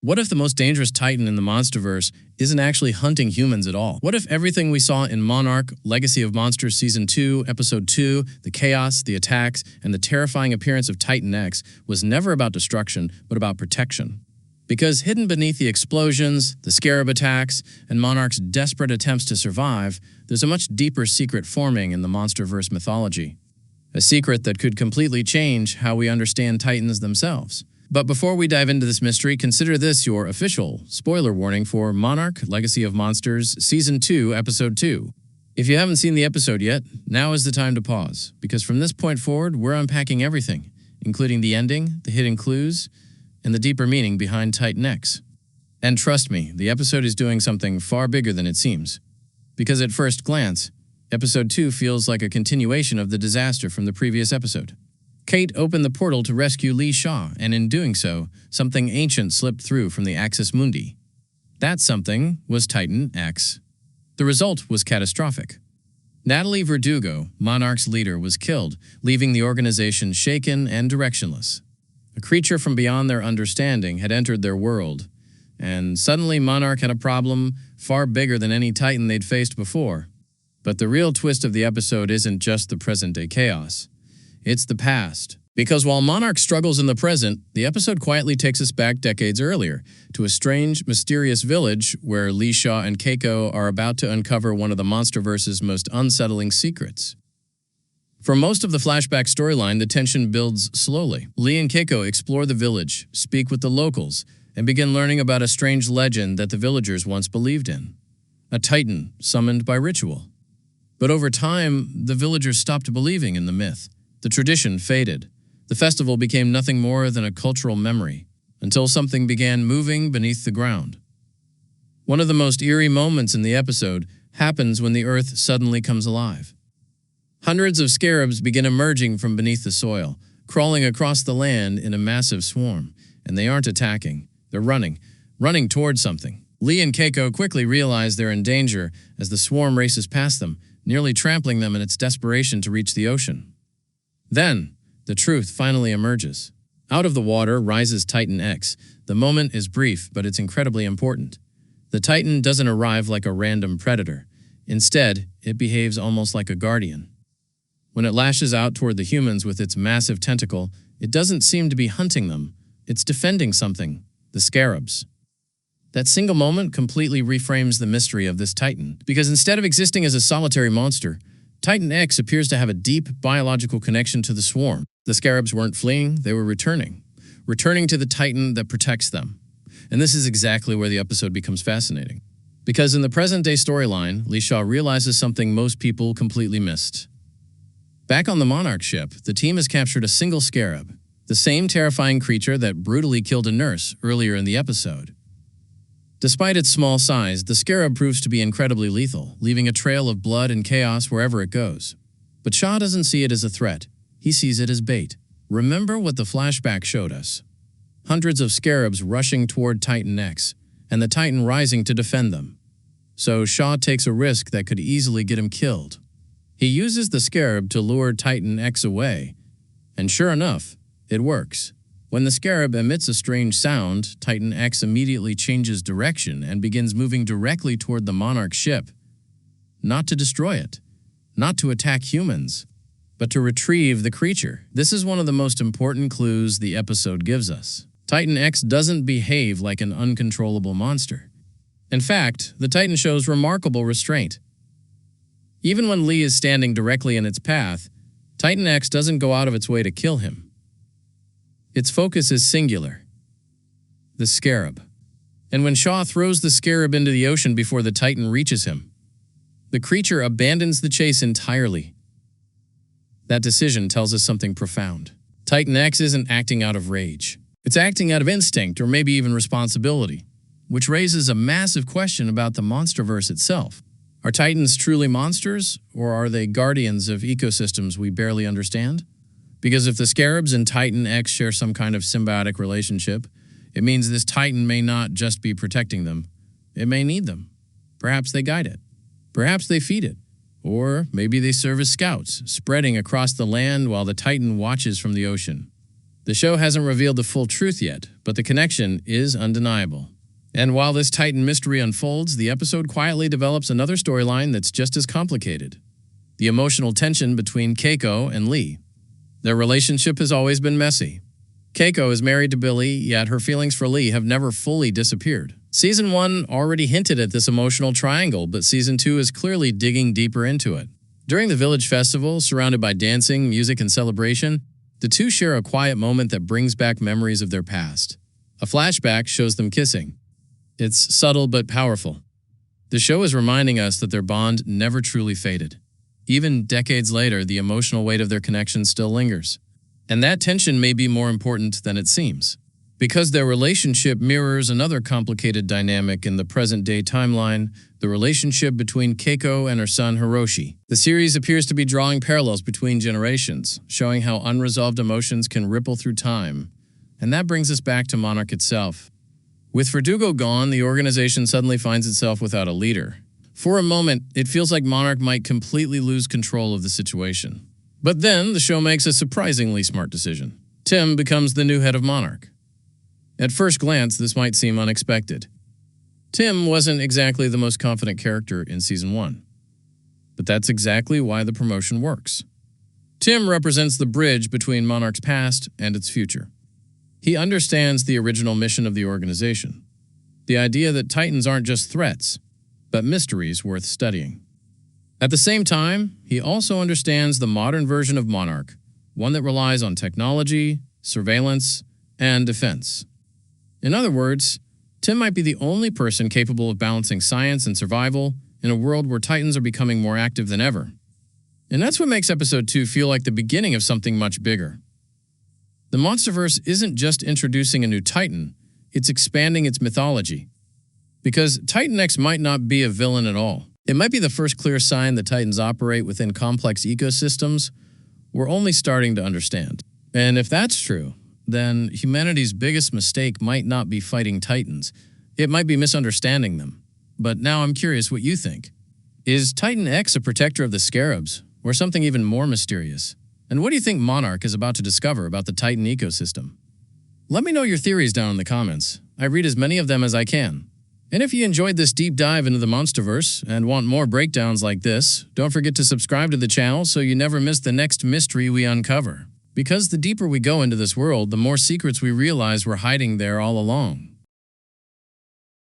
What if the most dangerous titan in the MonsterVerse isn't actually hunting humans at all? What if everything we saw in Monarch, Legacy of Monsters Season 2, Episode 2, the chaos, the attacks, and the terrifying appearance of Titan X was never about destruction, but about protection? Because hidden beneath the explosions, the scarab attacks, and Monarch's desperate attempts to survive, there's a much deeper secret forming in the MonsterVerse mythology. A secret that could completely change how we understand titans themselves. But before we dive into this mystery, consider this your official spoiler warning for Monarch, Legacy of Monsters, Season 2, Episode 2. If you haven't seen the episode yet, now is the time to pause, because from this point forward, we're unpacking everything, including the ending, the hidden clues, and the deeper meaning behind Titan X. And trust me, the episode is doing something far bigger than it seems. Because at first glance, Episode 2 feels like a continuation of the disaster from the previous episode. Kate opened the portal to rescue Lee Shaw, and in doing so, something ancient slipped through from the Axis Mundi. That something was Titan X. The result was catastrophic. Natalie Verdugo, Monarch's leader, was killed, leaving the organization shaken and directionless. A creature from beyond their understanding had entered their world, and suddenly Monarch had a problem far bigger than any Titan they'd faced before. But the real twist of the episode isn't just the present-day chaos. It's the past. Because while Monarch struggles in the present, the episode quietly takes us back decades earlier, to a strange, mysterious village where Lee Shaw and Keiko are about to uncover one of the MonsterVerse's most unsettling secrets. For most of the flashback storyline, the tension builds slowly. Lee and Keiko explore the village, speak with the locals, and begin learning about a strange legend that the villagers once believed in. A titan summoned by ritual. But over time, the villagers stopped believing in the myth. The tradition faded. The festival became nothing more than a cultural memory, until something began moving beneath the ground. One of the most eerie moments in the episode happens when the earth suddenly comes alive. Hundreds of scarabs begin emerging from beneath the soil, crawling across the land in a massive swarm, and they aren't attacking. They're running towards something. Lee and Keiko quickly realize they're in danger as the swarm races past them, nearly trampling them in its desperation to reach the ocean. Then, the truth finally emerges. Out of the water rises Titan X. The moment is brief, but it's incredibly important. The Titan doesn't arrive like a random predator. Instead, it behaves almost like a guardian. When it lashes out toward the humans with its massive tentacle, it doesn't seem to be hunting them. It's defending something, the scarabs. That single moment completely reframes the mystery of this Titan, because instead of existing as a solitary monster, Titan X appears to have a deep biological connection to the swarm. The scarabs weren't fleeing, they were returning to the Titan that protects them. And this is exactly where the episode becomes fascinating. Because in the present-day storyline, Lee Shaw realizes something most people completely missed. Back on the Monarch ship, the team has captured a single scarab, the same terrifying creature that brutally killed a nurse earlier in the episode. Despite its small size, the scarab proves to be incredibly lethal, leaving a trail of blood and chaos wherever it goes. But Shaw doesn't see it as a threat. He sees it as bait. Remember what the flashback showed us. Hundreds of scarabs rushing toward Titan X, and the Titan rising to defend them. So Shaw takes a risk that could easily get him killed. He uses the scarab to lure Titan X away, and sure enough, it works. When the scarab emits a strange sound, Titan X immediately changes direction and begins moving directly toward the Monarch ship. Not to destroy it, not to attack humans, but to retrieve the creature. This is one of the most important clues the episode gives us. Titan X doesn't behave like an uncontrollable monster. In fact, the Titan shows remarkable restraint. Even when Lee is standing directly in its path, Titan X doesn't go out of its way to kill him. Its focus is singular, the scarab. And when Shaw throws the scarab into the ocean before the Titan reaches him, the creature abandons the chase entirely. That decision tells us something profound. Titan X isn't acting out of rage. It's acting out of instinct or maybe even responsibility, which raises a massive question about the MonsterVerse itself. Are Titans truly monsters, or are they guardians of ecosystems we barely understand? Because if the scarabs and Titan X share some kind of symbiotic relationship, it means this Titan may not just be protecting them. It may need them. Perhaps they guide it. Perhaps they feed it. Or maybe they serve as scouts, spreading across the land while the Titan watches from the ocean. The show hasn't revealed the full truth yet, but the connection is undeniable. And while this Titan mystery unfolds, the episode quietly develops another storyline that's just as complicated: the emotional tension between Keiko and Lee. Their relationship has always been messy. Keiko is married to Billy, yet her feelings for Lee have never fully disappeared. Season 1 already hinted at this emotional triangle, but Season 2 is clearly digging deeper into it. During the Village Festival, surrounded by dancing, music, and celebration, the two share a quiet moment that brings back memories of their past. A flashback shows them kissing. It's subtle but powerful. The show is reminding us that their bond never truly faded. Even decades later, the emotional weight of their connection still lingers. And that tension may be more important than it seems, because their relationship mirrors another complicated dynamic in the present-day timeline: the relationship between Keiko and her son Hiroshi. The series appears to be drawing parallels between generations, showing how unresolved emotions can ripple through time. And that brings us back to Monarch itself. With Verdugo gone, the organization suddenly finds itself without a leader. For a moment, it feels like Monarch might completely lose control of the situation. But then, the show makes a surprisingly smart decision. Tim becomes the new head of Monarch. At first glance, this might seem unexpected. Tim wasn't exactly the most confident character in Season 1. But that's exactly why the promotion works. Tim represents the bridge between Monarch's past and its future. He understands the original mission of the organization: the idea that Titans aren't just threats, but mysteries worth studying. At the same time, he also understands the modern version of Monarch, one that relies on technology, surveillance, and defense. In other words, Tim might be the only person capable of balancing science and survival in a world where Titans are becoming more active than ever. And that's what makes Episode 2 feel like the beginning of something much bigger. The MonsterVerse isn't just introducing a new Titan, it's expanding its mythology. Because Titan X might not be a villain at all. It might be the first clear sign that Titans operate within complex ecosystems we're only starting to understand. And if that's true, then humanity's biggest mistake might not be fighting Titans. It might be misunderstanding them. But now I'm curious what you think. Is Titan X a protector of the Scarabs, or something even more mysterious? And what do you think Monarch is about to discover about the Titan ecosystem? Let me know your theories down in the comments. I read as many of them as I can. And if you enjoyed this deep dive into the MonsterVerse and want more breakdowns like this, don't forget to subscribe to the channel so you never miss the next mystery we uncover. Because the deeper we go into this world, the more secrets we realize we're hiding there all along.